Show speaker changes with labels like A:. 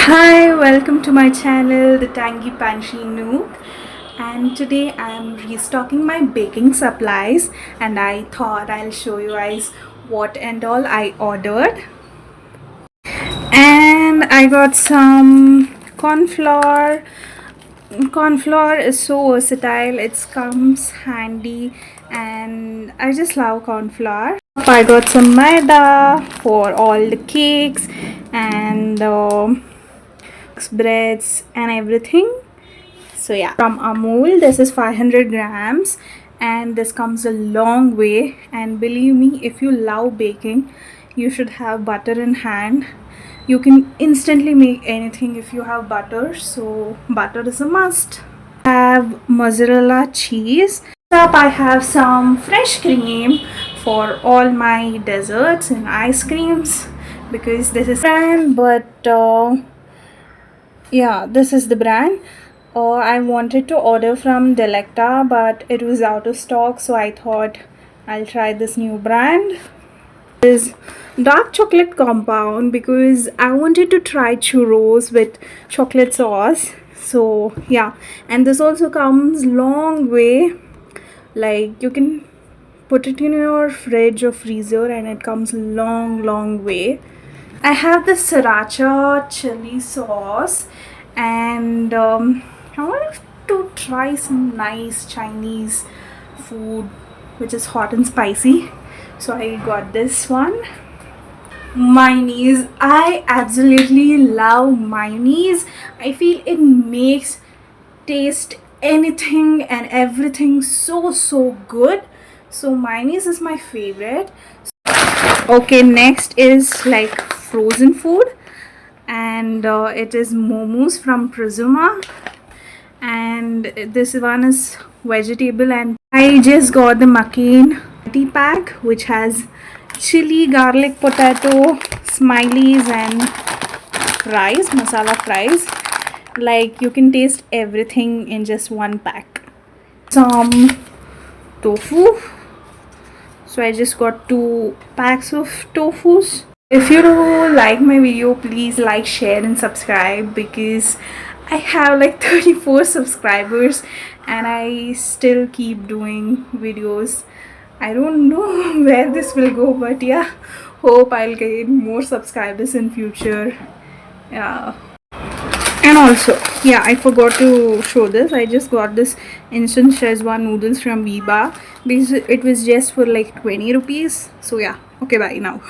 A: Hi, welcome to my channel, the Tangy Panshi Noob. And today I am restocking my baking supplies, and I thought I'll show you guys what and all I ordered. And I got some corn flour. Corn flour is so versatile, it comes handy, and I just love corn flour. I got some maida for all the cakes and breads and everything. So yeah, from Amul, this is 500 grams, and this comes a long way. And believe me, if you love baking, you should have butter in hand. You can instantly make anything if you have butter, so butter is a must. I have mozzarella cheese. Up, I have some fresh cream for all my desserts and ice creams, because this is brand, but yeah, this is the brand. I wanted to order from Delecta, but it was out of stock, so I thought I'll try this new brand. This dark chocolate compound, because I wanted to try churros with chocolate sauce. So yeah, and this also comes long way. Like, you can put it in your fridge or freezer and it comes long way. I have the sriracha chili sauce, and I wanted to try some nice Chinese food which is hot and spicy, so I got this one. Mayonnaise, I absolutely love mayonnaise. I feel it makes taste anything and everything so good, so mayonnaise is my favorite. Okay, next is like frozen food, and it is momos from Prisma, and this one is vegetable. And I just got the McCain tea pack, which has chili, garlic, potato, smileys, and fries, masala fries. Like, you can taste everything in just one pack. Some tofu, so I just got 2 packs of tofus. If you like my video, please like, share and subscribe, because I have like 34 subscribers and I still keep doing videos. I don't know where this will go, but yeah, hope I'll get more subscribers in future. Yeah. And also, yeah, I forgot to show this. I just got this instant Szechuan noodles from Viva, because it was just for like 20 rupees. So yeah, okay, bye now.